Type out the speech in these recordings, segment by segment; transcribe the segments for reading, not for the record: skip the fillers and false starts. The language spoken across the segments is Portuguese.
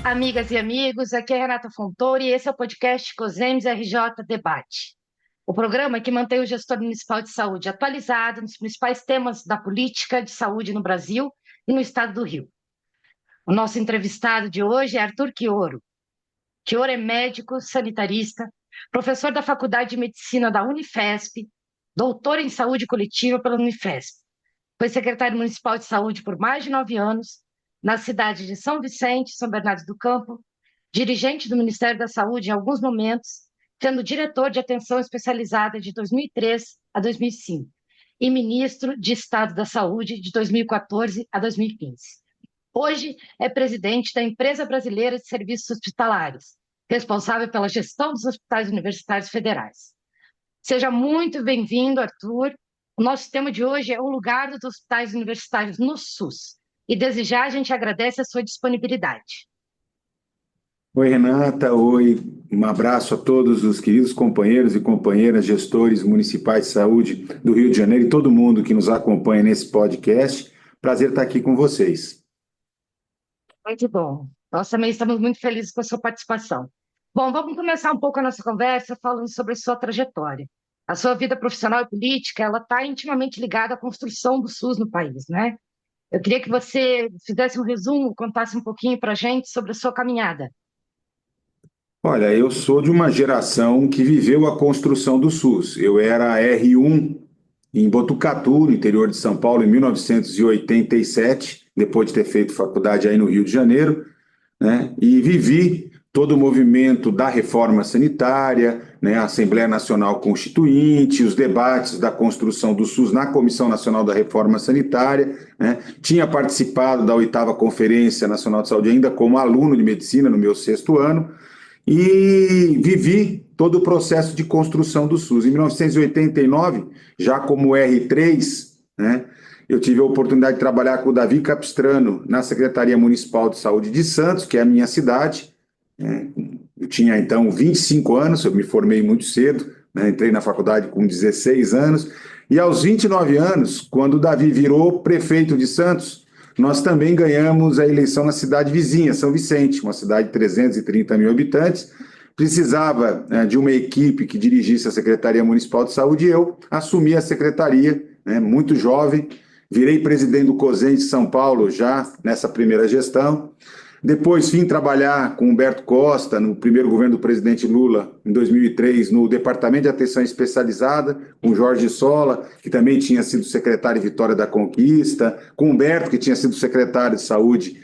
Amigas e amigos, aqui é Renata Fontoura e esse é o podcast COSEMS RJ Debate. O programa que mantém o gestor municipal de saúde atualizado nos principais temas da política de saúde no Brasil e no estado do Rio. O nosso entrevistado de hoje é Arthur Chioro. Chioro é médico, sanitarista, professor da Faculdade de Medicina da Unifesp, doutor em saúde coletiva pela Unifesp. Foi secretário municipal de saúde por mais de 9 anos, na cidade de São Vicente, São Bernardo do Campo, dirigente do Ministério da Saúde em alguns momentos, sendo diretor de atenção especializada de 2003 a 2005 e ministro de Estado da Saúde de 2014 a 2015. Hoje é presidente da Empresa Brasileira de Serviços Hospitalares, responsável pela gestão dos hospitais universitários federais. Seja muito bem-vindo, Arthur. O nosso tema de hoje é o lugar dos hospitais universitários no SUS. E desde já a gente agradece a sua disponibilidade. Oi, Renata. Oi, um abraço a todos os queridos companheiros e companheiras, gestores municipais de saúde do Rio de Janeiro e todo mundo que nos acompanha nesse podcast. Prazer estar aqui com vocês. Muito bom. Nós também estamos muito felizes com a sua participação. Bom, vamos começar um pouco a nossa conversa falando sobre a sua trajetória. A sua vida profissional e política, ela está intimamente ligada à construção do SUS no país, né? Eu queria que você fizesse um resumo, contasse um pouquinho para a gente sobre a sua caminhada. Olha, eu sou de uma geração que viveu a construção do SUS. Eu era R1 em Botucatu, no interior de São Paulo, em 1987, depois de ter feito faculdade aí no Rio de Janeiro, né? E vivi todo o movimento da reforma sanitária, né? A Assembleia Nacional Constituinte, os debates da construção do SUS na Comissão Nacional da Reforma Sanitária, né? Tinha participado da 8ª Conferência Nacional de Saúde ainda como aluno de medicina no meu 6º ano, e vivi todo o processo de construção do SUS. Em 1989, já como R3, né, eu tive a oportunidade de trabalhar com o Davi Capistrano na Secretaria Municipal de Saúde de Santos, que é a minha cidade. Eu tinha, então, 25 anos, eu me formei muito cedo, né, entrei na faculdade com 16 anos, e aos 29 anos, quando o Davi virou prefeito de Santos, nós também ganhamos a eleição na cidade vizinha, São Vicente, uma cidade de 330 mil habitantes. Precisava de uma equipe que dirigisse a Secretaria Municipal de Saúde e eu assumi a secretaria, né, muito jovem. Virei presidente do COSEN de São Paulo já nessa primeira gestão. Depois vim trabalhar com Humberto Costa, no primeiro governo do presidente Lula, em 2003, no Departamento de Atenção Especializada, com Jorge Sola, que também tinha sido secretário de Vitória da Conquista, com Humberto, que tinha sido secretário de Saúde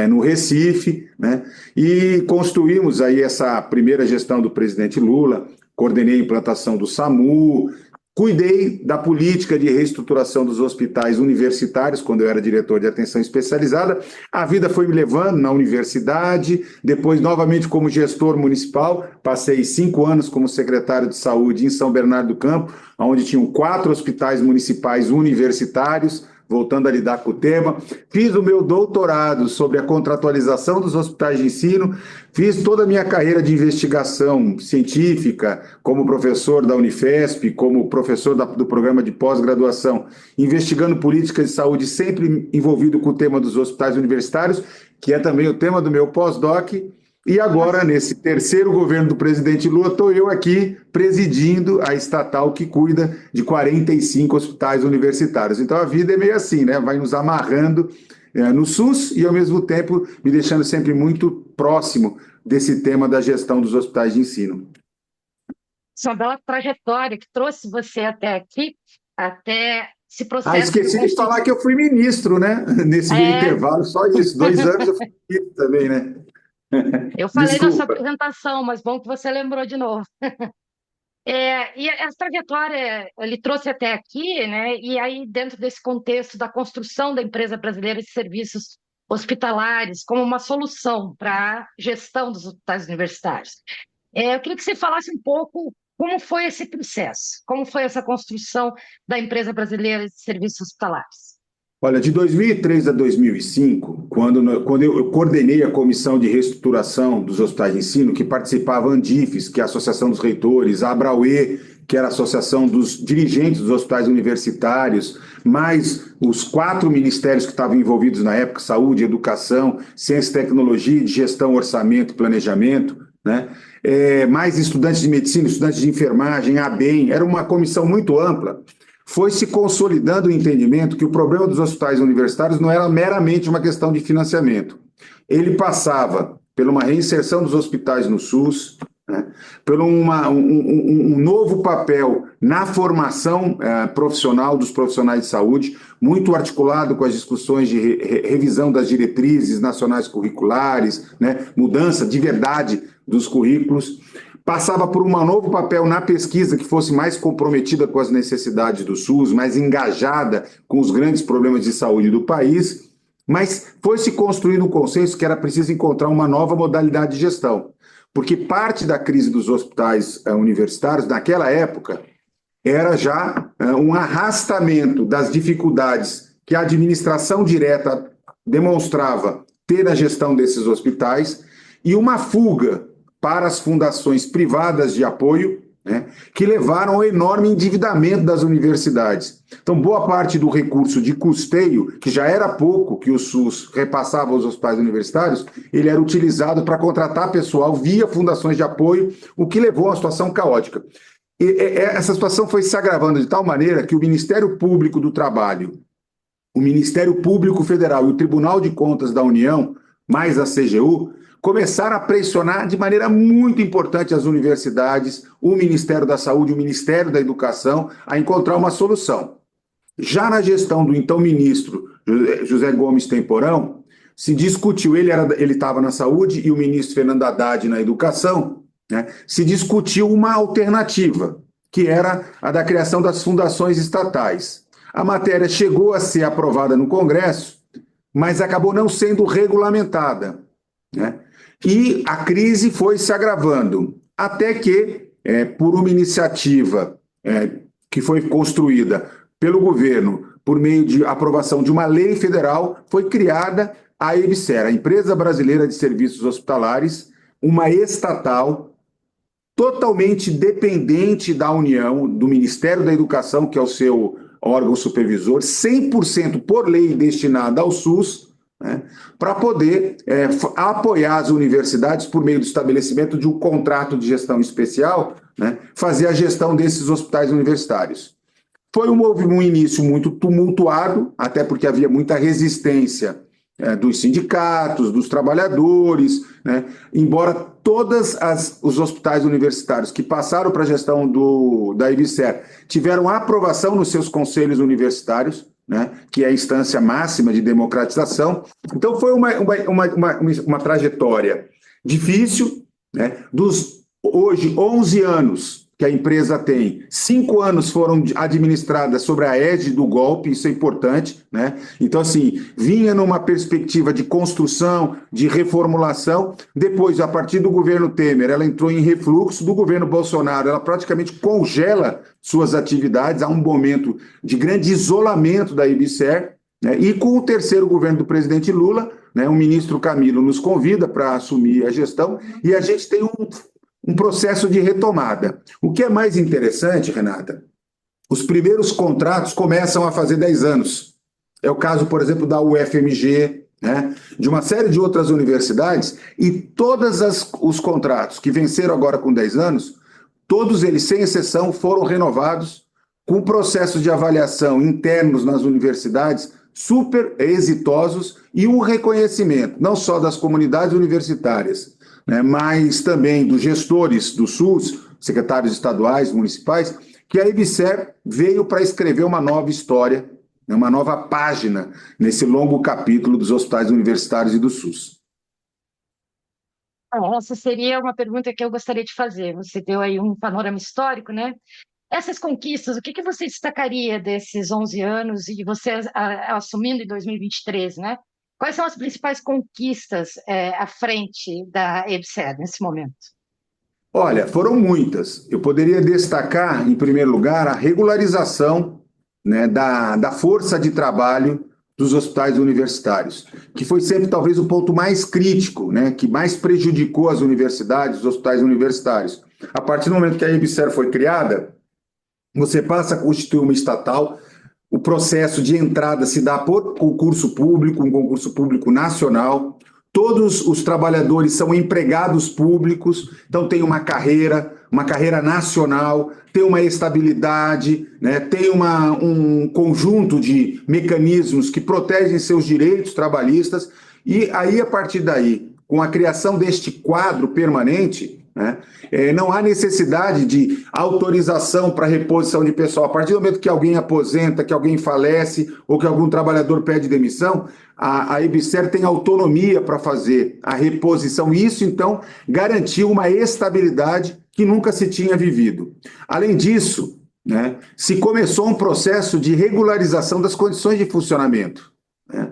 no Recife, né? E construímos aí essa primeira gestão do presidente Lula, coordenei a implantação do SAMU, cuidei da política de reestruturação dos hospitais universitários, quando eu era diretor de atenção especializada. A vida foi me levando na universidade, depois novamente como gestor municipal, passei 5 anos como secretário de saúde em São Bernardo do Campo, onde tinham 4 hospitais municipais universitários, voltando a lidar com o tema. Fiz o meu doutorado sobre a contratualização dos hospitais de ensino, fiz toda a minha carreira de investigação científica, como professor da Unifesp, como professor do programa de pós-graduação, investigando políticas de saúde, sempre envolvido com o tema dos hospitais universitários, que é também o tema do meu pós-doc. E agora, nesse terceiro governo do presidente Lula, estou eu aqui presidindo a estatal que cuida de 45 hospitais universitários. Então a vida é meio assim, né? Vai nos amarrando no SUS e, ao mesmo tempo, me deixando sempre muito próximo desse tema da gestão dos hospitais de ensino. Sua bela trajetória que trouxe você até aqui, até esse processo Esqueci de falar que eu fui ministro, né? Nesse meio intervalo, só isso. 2 anos eu fui ministro também, né? Eu falei na sua Desculpa. apresentação, mas bom que você lembrou de novo. E essa trajetória ele trouxe até aqui, né? E aí, dentro desse contexto da construção da empresa brasileira de serviços hospitalares como uma solução para a gestão dos hospitais universitários. Eu queria que você falasse um pouco como foi esse processo, como foi essa construção da empresa brasileira de serviços hospitalares. Olha, de 2003 a 2005, quando eu coordenei a comissão de reestruturação dos hospitais de ensino, que participava a Andifes, que é a Associação dos Reitores, a Abrauê, que era a Associação dos Dirigentes dos Hospitais Universitários, mais os 4 ministérios que estavam envolvidos na época, Saúde, Educação, Ciência e Tecnologia, Gestão, Orçamento e Planejamento, né? Mais estudantes de medicina, estudantes de enfermagem, ABEM, era uma comissão muito ampla. Foi se consolidando o entendimento que o problema dos hospitais universitários não era meramente uma questão de financiamento. Ele passava por uma reinserção dos hospitais no SUS, né, por um novo papel na formação profissional dos profissionais de saúde, muito articulado com as discussões de revisão das diretrizes nacionais curriculares, né, mudança de verdade dos currículos. Passava por um novo papel na pesquisa que fosse mais comprometida com as necessidades do SUS, mais engajada com os grandes problemas de saúde do país, mas foi se construindo um consenso que era preciso encontrar uma nova modalidade de gestão, porque parte da crise dos hospitais universitários, naquela época, era já um arrastamento das dificuldades que a administração direta demonstrava ter na gestão desses hospitais e uma fuga para as fundações privadas de apoio, né, que levaram ao enorme endividamento das universidades. Então, boa parte do recurso de custeio, que já era pouco que o SUS repassava aos hospitais universitários, ele era utilizado para contratar pessoal via fundações de apoio, o que levou a uma situação caótica. Essa situação foi se agravando de tal maneira que o Ministério Público do Trabalho, o Ministério Público Federal e o Tribunal de Contas da União, mais a CGU, começaram a pressionar de maneira muito importante as universidades, o Ministério da Saúde, o Ministério da Educação, a encontrar uma solução. Já na gestão do então ministro José Gomes Temporão, se discutiu, ele estava na Saúde e o ministro Fernando Haddad na Educação, né, se discutiu uma alternativa, que era a da criação das fundações estatais. A matéria chegou a ser aprovada no Congresso, mas acabou não sendo regulamentada, né? E a crise foi se agravando, até que, por uma iniciativa que foi construída pelo governo, por meio de aprovação de uma lei federal, foi criada a EBSER, a Empresa Brasileira de Serviços Hospitalares, uma estatal totalmente dependente da União, do Ministério da Educação, que é o seu órgão supervisor, 100% por lei destinada ao SUS, né, para poder apoiar as universidades por meio do estabelecimento de um contrato de gestão especial, né, fazer a gestão desses hospitais universitários. Foi um início muito tumultuado, até porque havia muita resistência dos sindicatos, dos trabalhadores, né, embora todos os hospitais universitários que passaram para a gestão da EBSER tiveram aprovação nos seus conselhos universitários, né, que é a instância máxima de democratização. Então, foi uma trajetória difícil, né, dos hoje 11 anos que a empresa tem, 5 anos foram administradas sobre a égide do golpe, isso é importante, né? Então, assim, vinha numa perspectiva de construção, de reformulação, depois, a partir do governo Temer, ela entrou em refluxo, do governo Bolsonaro, ela praticamente congela suas atividades, há um momento de grande isolamento da EBSER, né? E com o terceiro governo do presidente Lula, né, o ministro Camilo nos convida para assumir a gestão, e a gente tem um processo de retomada. O que é mais interessante, Renata, os primeiros contratos começam a fazer 10 anos. É o caso, por exemplo, da UFMG, né, de uma série de outras universidades, e todos os contratos que venceram agora com 10 anos, todos eles, sem exceção, foram renovados com processos de avaliação internos nas universidades super exitosos e um reconhecimento, não só das comunidades universitárias, né, mas também dos gestores do SUS, secretários estaduais, municipais, que a EBSER veio para escrever uma nova história, né, uma nova página nesse longo capítulo dos hospitais universitários e do SUS. Essa seria uma pergunta que eu gostaria de fazer. Você deu aí um panorama histórico, né? Essas conquistas, o que você destacaria desses 11 anos e você assumindo em 2023, né? Quais são as principais conquistas à frente da EBSER nesse momento? Olha, foram muitas. Eu poderia destacar, em primeiro lugar, a regularização, né, da força de trabalho dos hospitais universitários, que foi sempre talvez o ponto mais crítico, né, que mais prejudicou as universidades, os hospitais universitários. A partir do momento que a EBSER foi criada, você passa a constituir uma estatal, o processo de entrada se dá por concurso público, um concurso público nacional, todos os trabalhadores são empregados públicos, então tem uma carreira nacional, tem uma estabilidade, né, tem um conjunto de mecanismos que protegem seus direitos trabalhistas, e aí, a partir daí, com a criação deste quadro permanente, né, não há necessidade de autorização para reposição de pessoal. A partir do momento que alguém aposenta, que alguém falece ou que algum trabalhador pede demissão, a EBSER tem autonomia para fazer a reposição. E isso, então, garantiu uma estabilidade que nunca se tinha vivido. Além disso, né, se começou um processo de regularização das condições de funcionamento, né,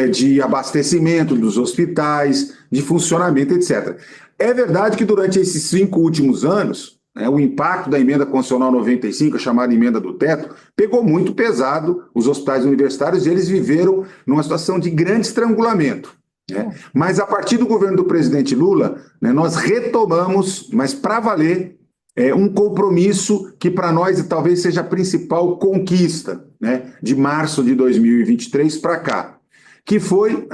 de abastecimento dos hospitais, de funcionamento, etc. É verdade que durante esses 5 últimos anos, né, o impacto da emenda constitucional 95, a chamada emenda do teto, pegou muito pesado os hospitais universitários e eles viveram numa situação de grande estrangulamento, né? Mas a partir do governo do presidente Lula, né, nós retomamos, mas para valer, um compromisso que para nós talvez seja a principal conquista, né, de março de 2023 para cá, que foi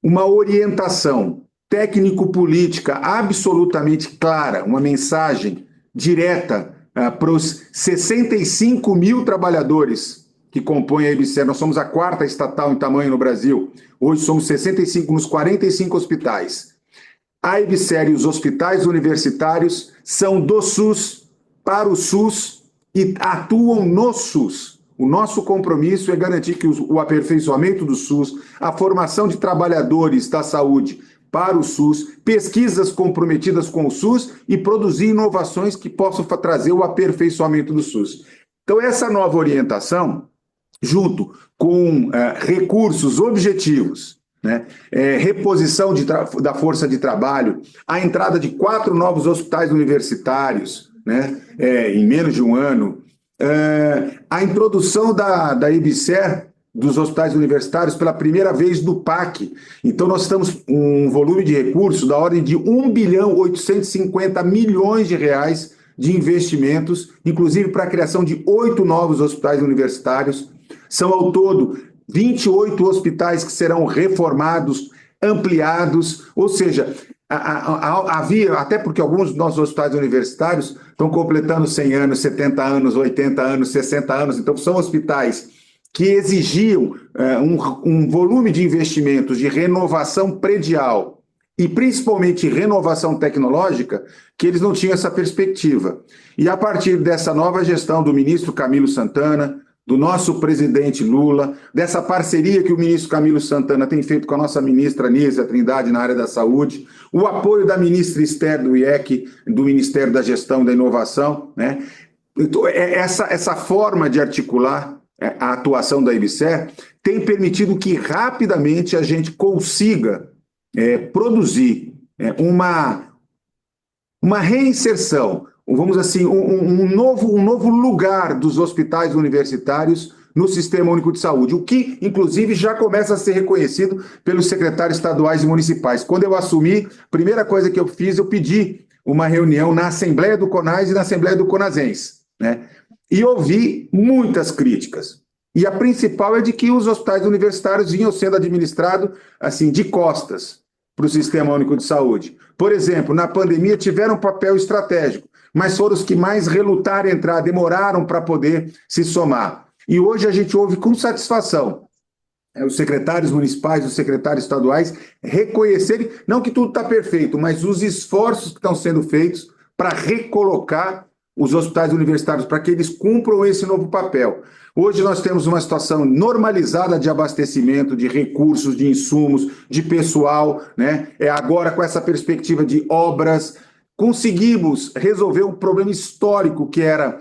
uma orientação técnico-política absolutamente clara, uma mensagem direta para os 65 mil trabalhadores que compõem a EBSER. Nós somos a 4ª estatal em tamanho no Brasil. Hoje somos 65 nos 45 hospitais. A EBSER e os hospitais universitários são do SUS, para o SUS e atuam no SUS. O nosso compromisso é garantir que o aperfeiçoamento do SUS, a formação de trabalhadores da saúde para o SUS, pesquisas comprometidas com o SUS e produzir inovações que possam trazer o aperfeiçoamento do SUS. Então, essa nova orientação, junto com recursos objetivos, né, reposição da força de trabalho, a entrada de 4 novos hospitais universitários, né, em menos de um ano, a introdução da EBSER, dos hospitais universitários, pela primeira vez do PAC. Então, nós estamos um volume de recursos da ordem de 1.850 bilhões de reais de investimentos, inclusive para a criação de 8 novos hospitais universitários. São, ao todo, 28 hospitais que serão reformados, ampliados, ou seja, havia, até porque alguns dos nossos hospitais universitários estão completando 100 anos, 70 anos, 80 anos, 60 anos, então são hospitais que exigiam um volume de investimentos de renovação predial e principalmente renovação tecnológica, que eles não tinham essa perspectiva. E a partir dessa nova gestão do ministro Camilo Santana, do nosso presidente Lula, dessa parceria que o ministro Camilo Santana tem feito com a nossa ministra Nízia Trindade na área da saúde, o apoio da ministra Esther do IEC, do Ministério da Gestão e da Inovação, né? Então, essa forma de articular a atuação da EBSER tem permitido que rapidamente a gente consiga produzir uma reinserção, vamos assim, um novo lugar dos hospitais universitários no Sistema Único de Saúde, o que, inclusive, já começa a ser reconhecido pelos secretários estaduais e municipais. Quando eu assumi, a primeira coisa que eu fiz, eu pedi uma reunião na Assembleia do CONAS e na Assembleia do CONASENS, né? E ouvi muitas críticas. E a principal é de que os hospitais universitários vinham sendo administrados assim, de costas para o Sistema Único de Saúde. Por exemplo, na pandemia tiveram um papel estratégico, mas foram os que mais relutaram em entrar, demoraram para poder se somar. E hoje a gente ouve com satisfação os secretários municipais, os secretários estaduais reconhecerem, não que tudo está perfeito, mas os esforços que estão sendo feitos para recolocar os hospitais universitários, para que eles cumpram esse novo papel. Hoje nós temos uma situação normalizada de abastecimento, de recursos, de insumos, de pessoal, né? Agora com essa perspectiva de obras, conseguimos resolver um problema histórico que era,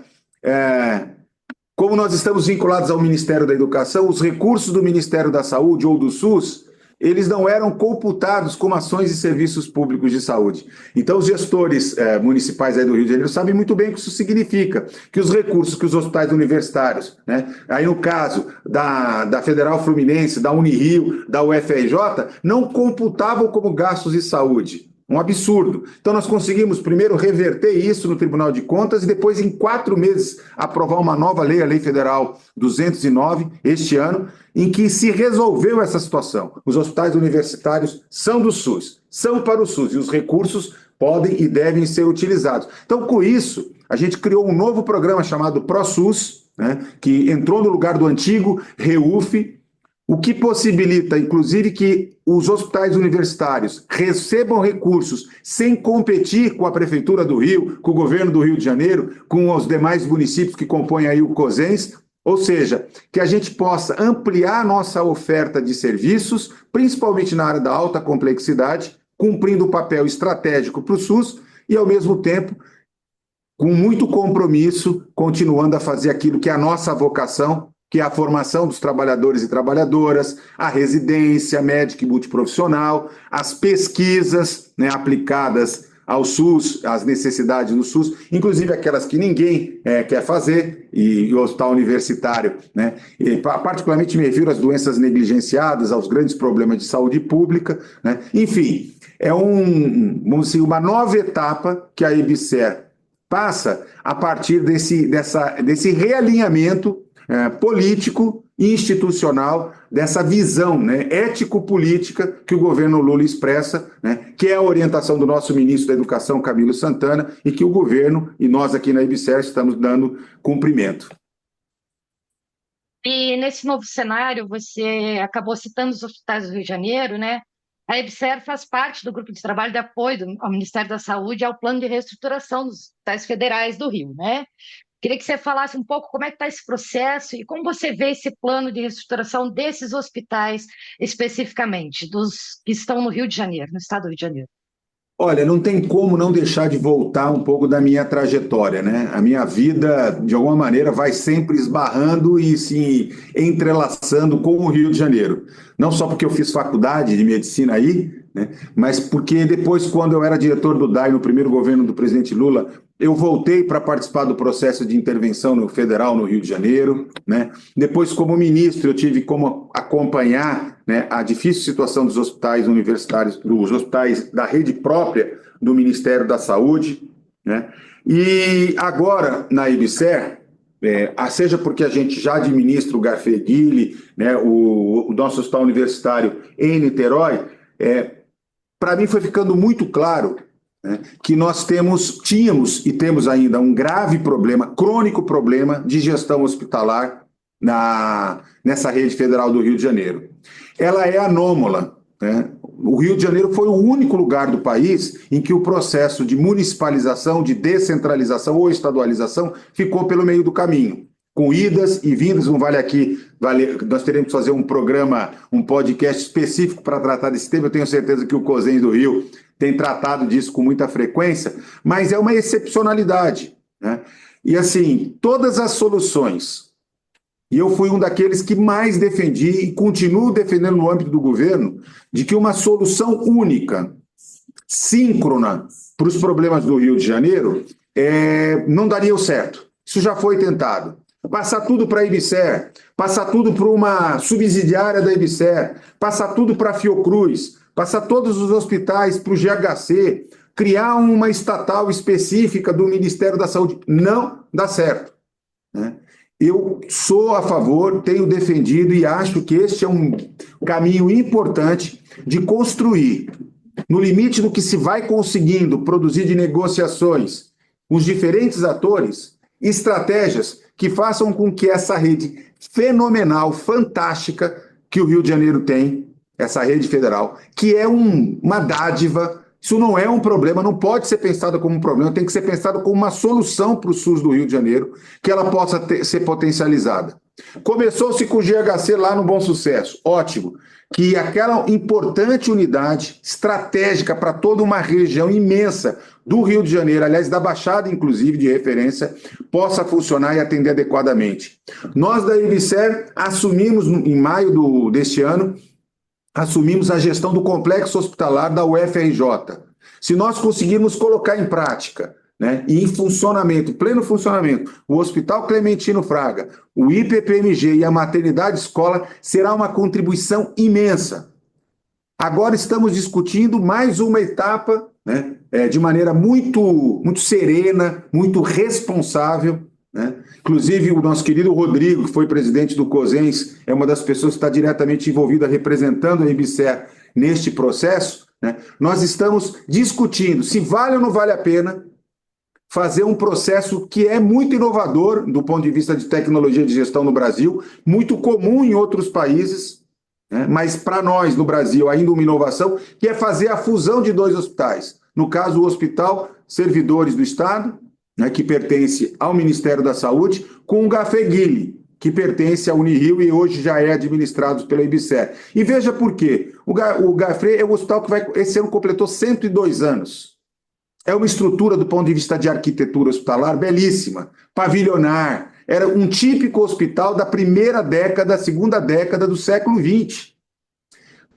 como nós estamos vinculados ao Ministério da Educação, os recursos do Ministério da Saúde ou do SUS, eles não eram computados como ações e serviços públicos de saúde. Então, os gestores municipais aí do Rio de Janeiro sabem muito bem o que isso significa, que os recursos que os hospitais universitários, né, aí no caso da Federal Fluminense, da Unirio, da UFRJ, não computavam como gastos de saúde. Um absurdo. Então, nós conseguimos primeiro reverter isso no Tribunal de Contas e depois, em 4 meses, aprovar uma nova lei, a Lei Federal 209, este ano, em que se resolveu essa situação. Os hospitais universitários são do SUS, são para o SUS, e os recursos podem e devem ser utilizados. Então, com isso, a gente criou um novo programa chamado ProSUS, né, que entrou no lugar do antigo REUF, o que possibilita, inclusive, que os hospitais universitários recebam recursos sem competir com a Prefeitura do Rio, com o governo do Rio de Janeiro, com os demais municípios que compõem aí o COSENS, ou seja, que a gente possa ampliar a nossa oferta de serviços, principalmente na área da alta complexidade, cumprindo o papel estratégico para o SUS e, ao mesmo tempo, com muito compromisso, continuando a fazer aquilo que é a nossa vocação, que é a formação dos trabalhadores e trabalhadoras, a residência médica e multiprofissional, as pesquisas, né, aplicadas ao SUS, às necessidades do SUS, inclusive aquelas que ninguém quer fazer, e o hospital universitário, né, e particularmente me refiro às doenças negligenciadas, aos grandes problemas de saúde pública, né, enfim, é vamos dizer, uma nova etapa que a EBSER passa a partir desse realinhamento político e institucional, dessa visão, né, ético-política que o governo Lula expressa, né, que é a orientação do nosso ministro da Educação, Camilo Santana, e que o governo e nós aqui na EBSER estamos dando cumprimento. E nesse novo cenário, você acabou citando os hospitais do Rio de Janeiro, né? A EBSER faz parte do grupo de trabalho de apoio ao Ministério da Saúde ao plano de reestruturação dos hospitais federais do Rio, né? Queria que você falasse um pouco como é que está esse processo e como você vê esse plano de reestruturação desses hospitais especificamente, dos que estão no Rio de Janeiro, no estado do Rio de Janeiro. Olha, não tem como não deixar de voltar um pouco da minha trajetória, né? A minha vida, de alguma maneira, vai sempre esbarrando e se entrelaçando com o Rio de Janeiro. Não só porque eu fiz faculdade de medicina aí, né? Mas porque depois, quando eu era diretor do DAI no primeiro governo do presidente Lula, eu voltei para participar do processo de intervenção no federal no Rio de Janeiro, né? Depois, como ministro, eu tive como acompanhar, né, a difícil situação dos hospitais universitários, dos hospitais da rede própria do Ministério da Saúde, né? E agora, na EBSER, seja porque a gente já administra o Garfeguili, né, o nosso hospital universitário em Niterói, para mim foi ficando muito claro, né, que nós tínhamos e temos ainda um grave problema, crônico problema de gestão hospitalar nessa rede federal do Rio de Janeiro. Ela é anômala, né? O Rio de Janeiro foi o único lugar do país em que o processo de municipalização, de descentralização ou estadualização ficou pelo meio do caminho, com idas e vindas. Não vale aqui, nós teremos que fazer um programa, um podcast específico para tratar desse tema. Eu tenho certeza que o COSENS do Rio tem tratado disso com muita frequência, mas é uma excepcionalidade, né? E assim, todas as soluções, e eu fui um daqueles que mais defendi e continuo defendendo no âmbito do governo, de que uma solução única, síncrona, para os problemas do Rio de Janeiro, não daria o certo. Isso já foi tentado. Passar tudo para a EBSER, passar tudo para uma subsidiária da EBSER, passar tudo para a Fiocruz, passar todos os hospitais para o GHC, criar uma estatal específica do Ministério da Saúde. Não dá certo, né? Eu sou a favor, tenho defendido e acho que este é um caminho importante de construir, no limite do que se vai conseguindo produzir de negociações com os diferentes atores, estratégias que façam com que essa rede fenomenal, fantástica, que o Rio de Janeiro tem, essa rede federal, que é uma dádiva. Isso não é um problema, não pode ser pensado como um problema, tem que ser pensado como uma solução para o SUS do Rio de Janeiro, que ela possa ser potencializada. Começou-se com o GHC lá no Bom Sucesso, ótimo, que aquela importante unidade estratégica para toda uma região imensa do Rio de Janeiro, aliás, da Baixada, inclusive, de referência, possa funcionar e atender adequadamente. Nós da EBSER assumimos, em maio deste ano, assumimos a gestão do complexo hospitalar da UFRJ. Se nós conseguirmos colocar em prática, né, e em funcionamento, pleno funcionamento, o Hospital Clementino Fraga, o IPPMG e a maternidade escola, será uma contribuição imensa. Agora estamos discutindo mais uma etapa né, de maneira muito serena, muito responsável, né? Inclusive, o nosso querido Rodrigo, que foi presidente do COSENS, é uma das pessoas que está diretamente envolvida representando a IBSER neste processo, né? Nós estamos discutindo se vale ou não vale a pena fazer um processo que é muito inovador do ponto de vista de tecnologia de gestão no Brasil, muito comum em outros países, né? Mas para nós, no Brasil, ainda uma inovação, que é fazer a fusão de dois hospitais. No caso, o Hospital Servidores do Estado, né, que pertence ao Ministério da Saúde, com o Gafeguili, que pertence à Unirio e hoje já é administrado pela IBSER. E veja por quê. O Gafre é um hospital que esse ano completou 102 anos. É uma estrutura, do ponto de vista de arquitetura hospitalar, belíssima, pavilionar. Era um típico hospital da primeira década, segunda década do século XX.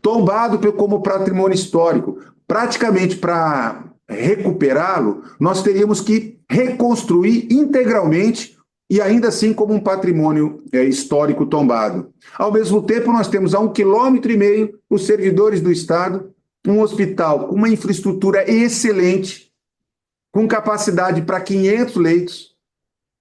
Tombado como patrimônio histórico. Praticamente para recuperá-lo, nós teríamos que reconstruir integralmente e ainda assim como um patrimônio histórico tombado. Ao mesmo tempo, nós temos a 1,5 km os servidores do Estado, um hospital com uma infraestrutura excelente, com capacidade para 500 leitos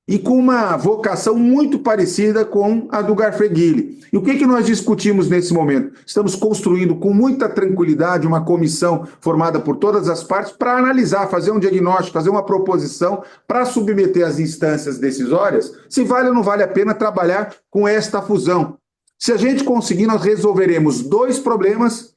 e com uma vocação muito parecida com a do Gafreguili. E o que nós discutimos nesse momento? Estamos construindo com muita tranquilidade uma comissão formada por todas as partes para analisar, fazer um diagnóstico, fazer uma proposição para submeter às instâncias decisórias se vale ou não vale a pena trabalhar com esta fusão. Se a gente conseguir, nós resolveremos dois problemas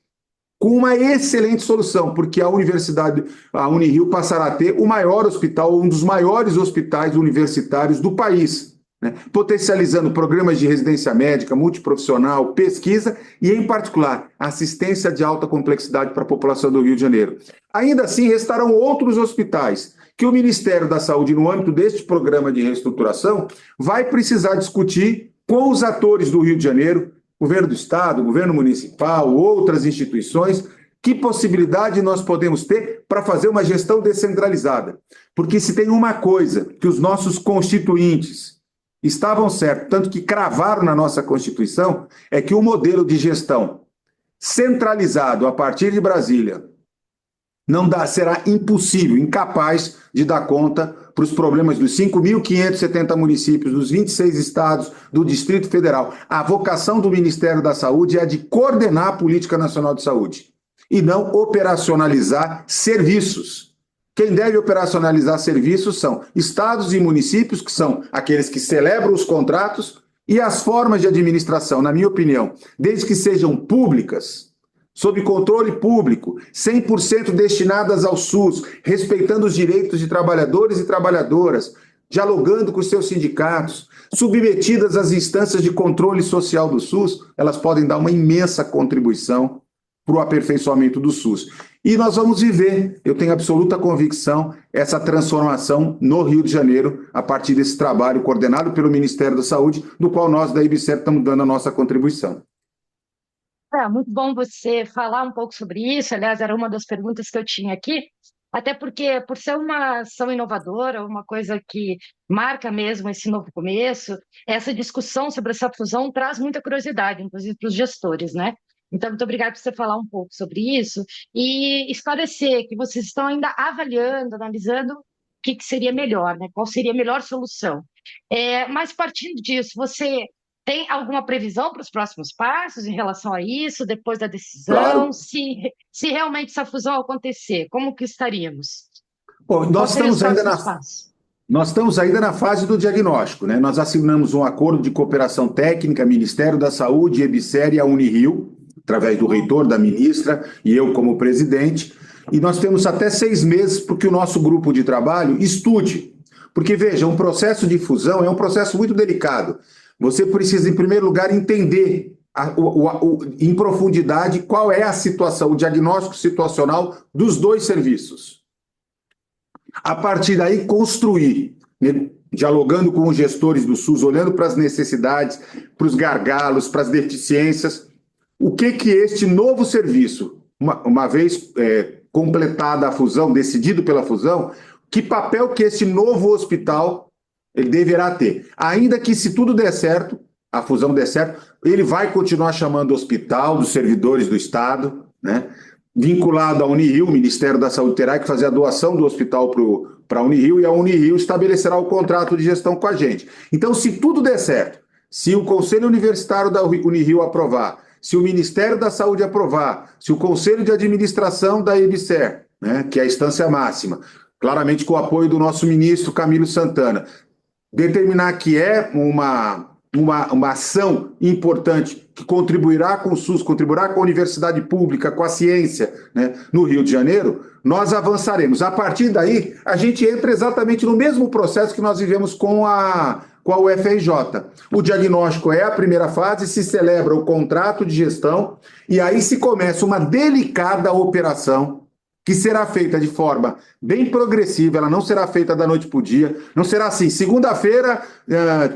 com uma excelente solução, porque a Unirio passará a ter o maior hospital, um dos maiores hospitais universitários do país, né? Potencializando programas de residência médica, multiprofissional, pesquisa e, em particular, assistência de alta complexidade para a população do Rio de Janeiro. Ainda assim, restarão outros hospitais que o Ministério da Saúde, no âmbito deste programa de reestruturação, vai precisar discutir com os atores do Rio de Janeiro, governo do Estado, governo municipal, outras instituições, que possibilidade nós podemos ter para fazer uma gestão descentralizada. Porque se tem uma coisa que os nossos constituintes estavam certos, tanto que cravaram na nossa Constituição, é que o modelo de gestão centralizado a partir de Brasília será impossível, incapaz de dar conta para os problemas dos 5.570 municípios, dos 26 estados, do Distrito Federal. A vocação do Ministério da Saúde é a de coordenar a Política Nacional de Saúde e não operacionalizar serviços. Quem deve operacionalizar serviços são estados e municípios, que são aqueles que celebram os contratos, e as formas de administração, na minha opinião, desde que sejam públicas, sob controle público, 100% destinadas ao SUS, respeitando os direitos de trabalhadores e trabalhadoras, dialogando com os seus sindicatos, submetidas às instâncias de controle social do SUS, elas podem dar uma imensa contribuição para o aperfeiçoamento do SUS. E nós vamos viver, eu tenho absoluta convicção, essa transformação no Rio de Janeiro, a partir desse trabalho coordenado pelo Ministério da Saúde, do qual nós da IBSER estamos dando a nossa contribuição. Muito bom você falar um pouco sobre isso. Aliás, era uma das perguntas que eu tinha aqui, até porque, por ser uma ação inovadora, uma coisa que marca mesmo esse novo começo, essa discussão sobre essa fusão traz muita curiosidade, inclusive para os gestores, né? Então, muito obrigada por você falar um pouco sobre isso e esclarecer que vocês estão ainda avaliando, analisando o que seria melhor, né? Qual seria a melhor solução. Mas partindo disso, você tem alguma previsão para os próximos passos em relação a isso, depois da decisão? Claro. Se realmente essa fusão acontecer, como que estaríamos? Bom, Quais seriam os próximos passos? nós estamos ainda na fase do diagnóstico, né? Nós assinamos um acordo de cooperação técnica, Ministério da Saúde, EBSER e a Unirio, através do reitor, da ministra e eu como presidente, e nós temos até 6 meses para que o nosso grupo de trabalho estude. Porque, veja, um processo de fusão é um processo muito delicado. Você precisa, em primeiro lugar, entender em profundidade qual é a situação, o diagnóstico situacional dos dois serviços. A partir daí, construir, né, dialogando com os gestores do SUS, olhando para as necessidades, para os gargalos, para as deficiências, o que este novo serviço, uma vez completada a fusão, decidido pela fusão, que papel que esse novo hospital ele deverá ter. Ainda que, se tudo der certo, a fusão der certo, ele vai continuar chamando hospital dos servidores do Estado, né? vinculado à Unirio, o Ministério da Saúde terá que fazer a doação do hospital para a Unirio e a Unirio estabelecerá o contrato de gestão com a gente. Então, se tudo der certo, se o Conselho Universitário da Unirio aprovar, se o Ministério da Saúde aprovar, se o Conselho de Administração da EBSER, né, que é a instância máxima, claramente com o apoio do nosso ministro Camilo Santana, determinar que é uma ação importante que contribuirá com o SUS, contribuirá com a universidade pública, com a ciência, né, no Rio de Janeiro, nós avançaremos. A partir daí, a gente entra exatamente no mesmo processo que nós vivemos com a UFRJ. O diagnóstico é a primeira fase, se celebra o contrato de gestão e aí se começa uma delicada operação que será feita de forma bem progressiva, ela não será feita da noite para o dia, não será assim, segunda-feira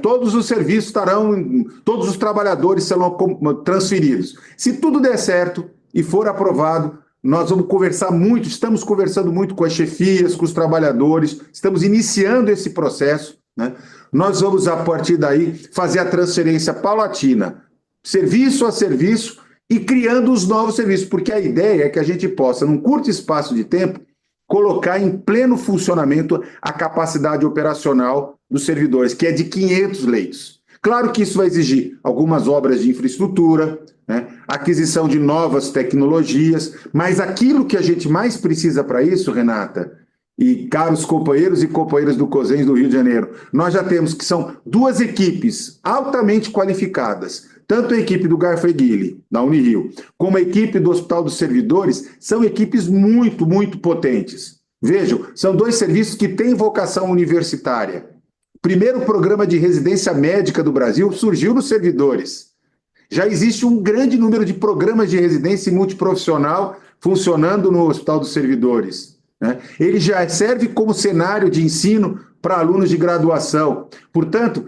todos os serviços estarão, todos os trabalhadores serão transferidos. Se tudo der certo e for aprovado, nós vamos conversar muito, estamos conversando muito com as chefias, com os trabalhadores, estamos iniciando esse processo, né? Nós vamos, a partir daí, fazer a transferência paulatina, serviço a serviço, e criando os novos serviços, porque a ideia é que a gente possa, num curto espaço de tempo, colocar em pleno funcionamento a capacidade operacional dos servidores, que é de 500 leitos. Claro que isso vai exigir algumas obras de infraestrutura, né, aquisição de novas tecnologias, mas aquilo que a gente mais precisa para isso, Renata, e caros companheiros e companheiras do COSENS do Rio de Janeiro, nós já temos que são duas equipes altamente qualificadas, tanto a equipe do Garfegili, da Unirio, como a equipe do Hospital dos Servidores, são equipes muito, muito potentes. Vejam, são dois serviços que têm vocação universitária. O primeiro programa de residência médica do Brasil surgiu nos servidores. Já existe um grande número de programas de residência multiprofissional funcionando no Hospital dos Servidores, né? Ele já serve como cenário de ensino para alunos de graduação. Portanto,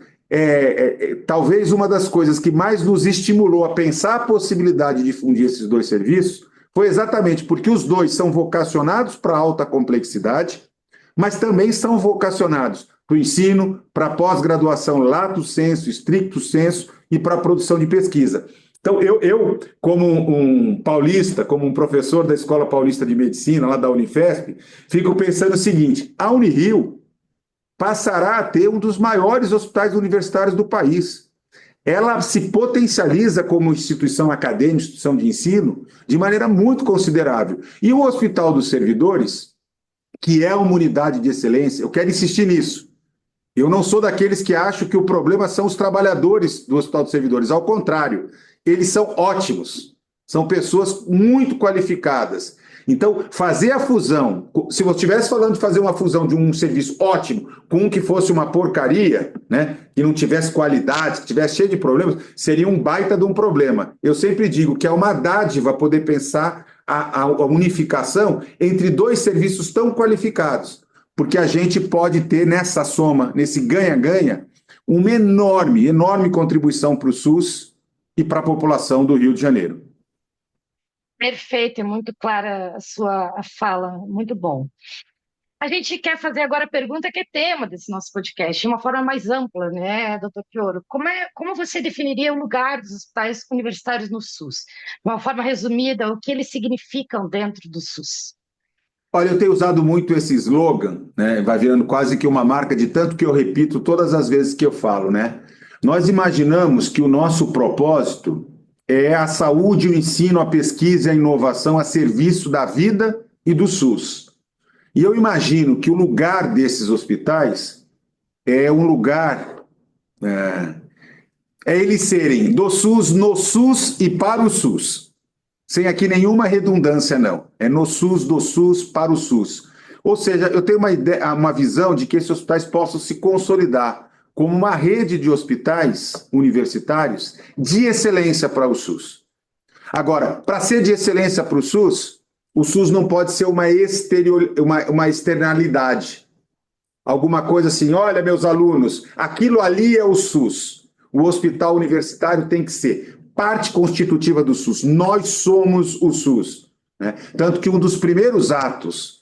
talvez uma das coisas que mais nos estimulou a pensar a possibilidade de fundir esses dois serviços foi exatamente porque os dois são vocacionados para alta complexidade, mas também são vocacionados para o ensino, para a pós-graduação lato sensu, stricto sensu e para a produção de pesquisa. Então, eu, como um paulista, como um professor da Escola Paulista de Medicina, lá da Unifesp, fico pensando o seguinte: a Unirio passará a ter um dos maiores hospitais universitários do país. Ela se potencializa como instituição acadêmica, instituição de ensino, de maneira muito considerável. E o Hospital dos Servidores, que é uma unidade de excelência, eu quero insistir nisso. Eu não sou daqueles que acham que o problema são os trabalhadores do Hospital dos Servidores. Ao contrário, eles são ótimos. São pessoas muito qualificadas. Então, fazer a fusão, se você estivesse falando de fazer uma fusão de um serviço ótimo com um que fosse uma porcaria, né, que não tivesse qualidade, que tivesse cheio de problemas, seria um baita de um problema. Eu sempre digo que é uma dádiva poder pensar a unificação entre dois serviços tão qualificados, porque a gente pode ter nessa soma, nesse ganha-ganha, uma enorme, enorme contribuição para o SUS e para a população do Rio de Janeiro. Perfeito, é muito clara a sua fala, muito bom. A gente quer fazer agora a pergunta que é tema desse nosso podcast, de uma forma mais ampla, né, doutor Fioro? Como você definiria o lugar dos hospitais universitários no SUS? De uma forma resumida, o que eles significam dentro do SUS? Olha, eu tenho usado muito esse slogan, né, vai virando quase que uma marca de tanto que eu repito todas as vezes que eu falo, né? Nós imaginamos que o nosso propósito é a saúde, o ensino, a pesquisa e a inovação a serviço da vida e do SUS. E eu imagino que o lugar desses hospitais é um lugar, eles serem do SUS, no SUS e para o SUS. Sem aqui nenhuma redundância, não. É no SUS, do SUS, para o SUS. Ou seja, eu tenho uma visão de que esses hospitais possam se consolidar como uma rede de hospitais universitários de excelência para o SUS. Agora, para ser de excelência para o SUS não pode ser uma externalidade. Alguma coisa assim, olha, meus alunos, aquilo ali é o SUS. O hospital universitário tem que ser parte constitutiva do SUS. Nós somos o SUS, né? Tanto que um dos primeiros atos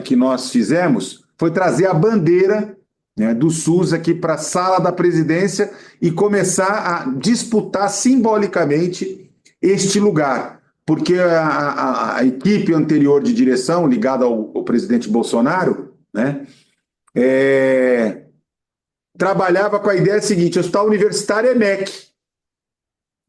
que nós fizemos foi trazer a bandeira, né, do SUS aqui para a sala da presidência e começar a disputar simbolicamente este lugar. porque a equipe anterior de direção, ligada ao presidente Bolsonaro, né, trabalhava com a ideia seguinte: o hospital universitário é MEC.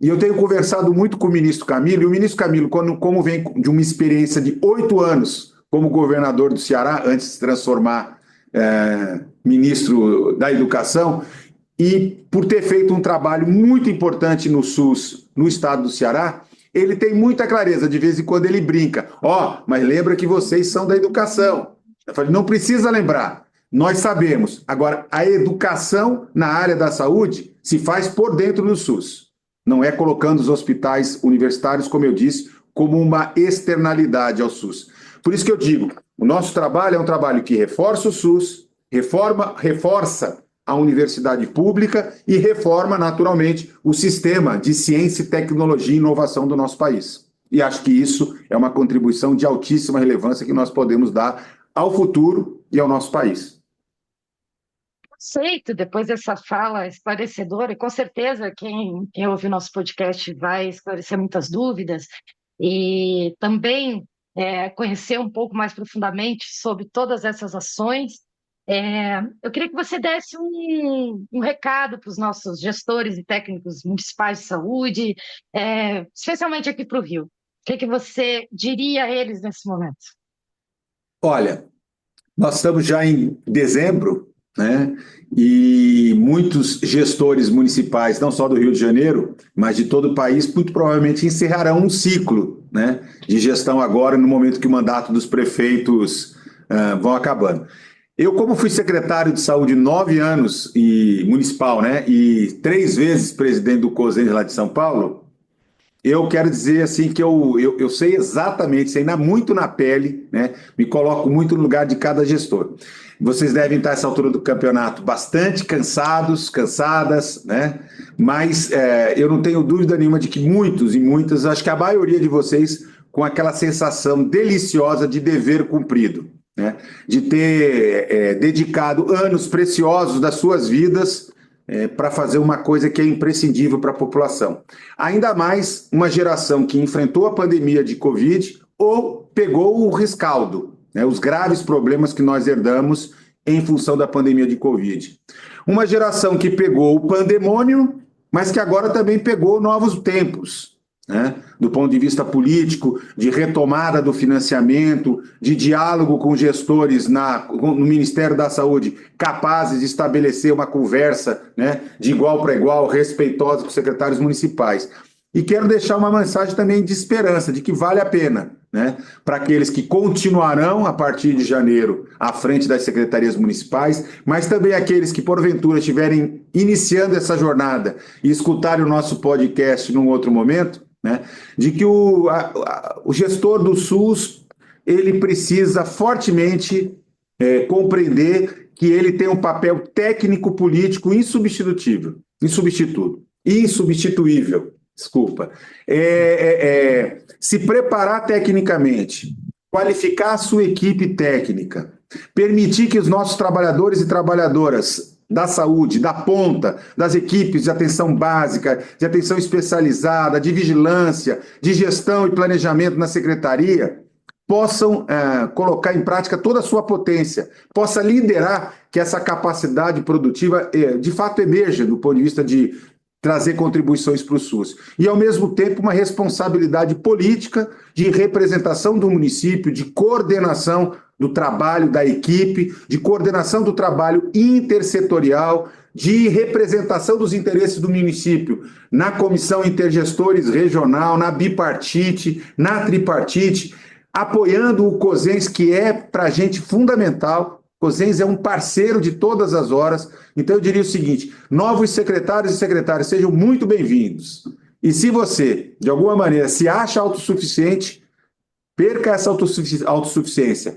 E eu tenho conversado muito com o ministro Camilo, e o ministro Camilo, como vem de uma experiência de 8 anos como governador do Ceará, antes de se transformar ministro da Educação, e por ter feito um trabalho muito importante no SUS, no estado do Ceará, ele tem muita clareza. De vez em quando ele brinca: mas lembra que vocês são da educação. Eu falei: não precisa lembrar, nós sabemos. Agora, a educação na área da saúde se faz por dentro do SUS. Não é colocando os hospitais universitários, como eu disse, como uma externalidade ao SUS. Por isso que eu digo, o nosso trabalho é um trabalho que reforça o SUS, reforça a universidade pública e reforma, naturalmente, o sistema de ciência, tecnologia e inovação do nosso país. E acho que isso é uma contribuição de altíssima relevância que nós podemos dar ao futuro e ao nosso país. Aceito, depois dessa fala esclarecedora, e com certeza quem ouve o nosso podcast vai esclarecer muitas dúvidas e também conhecer um pouco mais profundamente sobre todas essas ações. Eu queria que você desse um recado para os nossos gestores e técnicos municipais de saúde, especialmente aqui para o Rio. O que você diria a eles nesse momento? Olha, nós estamos já em dezembro, né? E muitos gestores municipais, não só do Rio de Janeiro, mas de todo o país, muito provavelmente encerrarão um ciclo, né, de gestão agora, no momento que o mandato dos prefeitos vão acabando. Eu, como fui secretário de saúde 9 anos e municipal, né, e 3 vezes presidente do COSENS lá de São Paulo, eu quero dizer assim que eu sei exatamente, sei muito na pele, né? Me coloco muito no lugar de cada gestor. Vocês devem estar, a essa altura do campeonato, bastante cansados, cansadas, né? Mas eu não tenho dúvida nenhuma de que muitos e muitas, acho que a maioria de vocês, com aquela sensação deliciosa de dever cumprido, né? De ter dedicado anos preciosos das suas vidas para fazer uma coisa que é imprescindível para a população. Ainda mais uma geração que enfrentou a pandemia de Covid ou pegou o rescaldo, né, os graves problemas que nós herdamos em função da pandemia de Covid. Uma geração que pegou o pandemônio, mas que agora também pegou novos tempos, né, do ponto de vista político, de retomada do financiamento, de diálogo com gestores no Ministério da Saúde, capazes de estabelecer uma conversa, né, de igual para igual, respeitosa com os secretários municipais. E quero deixar uma mensagem também de esperança, de que vale a pena, né, para aqueles que continuarão a partir de janeiro à frente das secretarias municipais, mas também aqueles que porventura estiverem iniciando essa jornada e escutarem o nosso podcast num outro momento, né, de que o gestor do SUS ele precisa fortemente compreender que ele tem um papel técnico-político insubstituível, desculpa, se preparar tecnicamente, qualificar a sua equipe técnica, permitir que os nossos trabalhadores e trabalhadoras da saúde, da ponta, das equipes de atenção básica, de atenção especializada, de vigilância, de gestão e planejamento na secretaria, possam colocar em prática toda a sua potência, possa liderar que essa capacidade produtiva de fato emerja do ponto de vista de trazer contribuições para o SUS. E, ao mesmo tempo, uma responsabilidade política de representação do município, de coordenação do trabalho da equipe, de coordenação do trabalho intersetorial, de representação dos interesses do município na comissão intergestores regional, na bipartite, na tripartite, apoiando o COSENS, que é para a gente fundamental. O COSENS é um parceiro de todas as horas. Então eu diria o seguinte: novos secretários e secretárias, sejam muito bem-vindos. E se você, de alguma maneira, se acha autossuficiente, perca essa autossuficiência.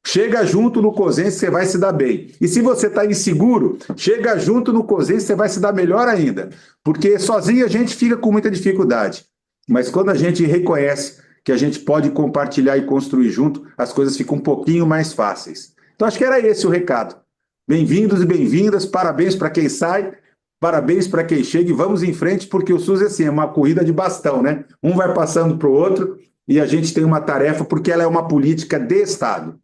Chega junto no COSENS, você vai se dar bem. E se você está inseguro, chega junto no COSENS, você vai se dar melhor ainda. Porque sozinho a gente fica com muita dificuldade. Mas quando a gente reconhece que a gente pode compartilhar e construir junto, as coisas ficam um pouquinho mais fáceis. Então acho que era esse o recado. Bem-vindos e bem-vindas, parabéns para quem sai, parabéns para quem chega e vamos em frente, porque o SUS é assim, é uma corrida de bastão, né? Um vai passando para o outro e a gente tem uma tarefa porque ela é uma política de Estado,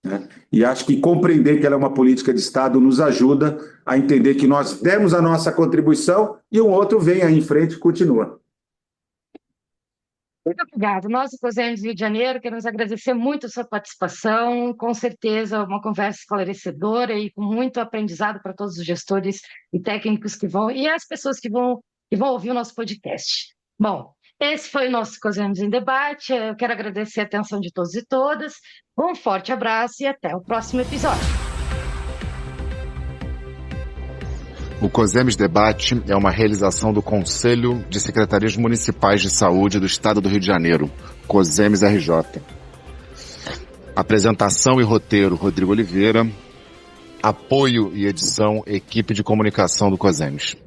né? E acho que compreender que ela é uma política de Estado nos ajuda a entender que nós demos a nossa contribuição e um outro vem aí em frente e continua. Muito obrigado. Nós, do COSEMS Rio de Janeiro, queremos agradecer muito a sua participação. Com certeza, uma conversa esclarecedora e com muito aprendizado para todos os gestores e técnicos que vão, e as pessoas que vão ouvir o nosso podcast. Bom, esse foi o nosso COSEMS em Debate. Eu quero agradecer a atenção de todos e todas. Um forte abraço e até o próximo episódio. O COSEMS Debate é uma realização do Conselho de Secretarias Municipais de Saúde do Estado do Rio de Janeiro, COSEMS RJ. Apresentação e roteiro, Rodrigo Oliveira. Apoio e edição, equipe de comunicação do COSEMS.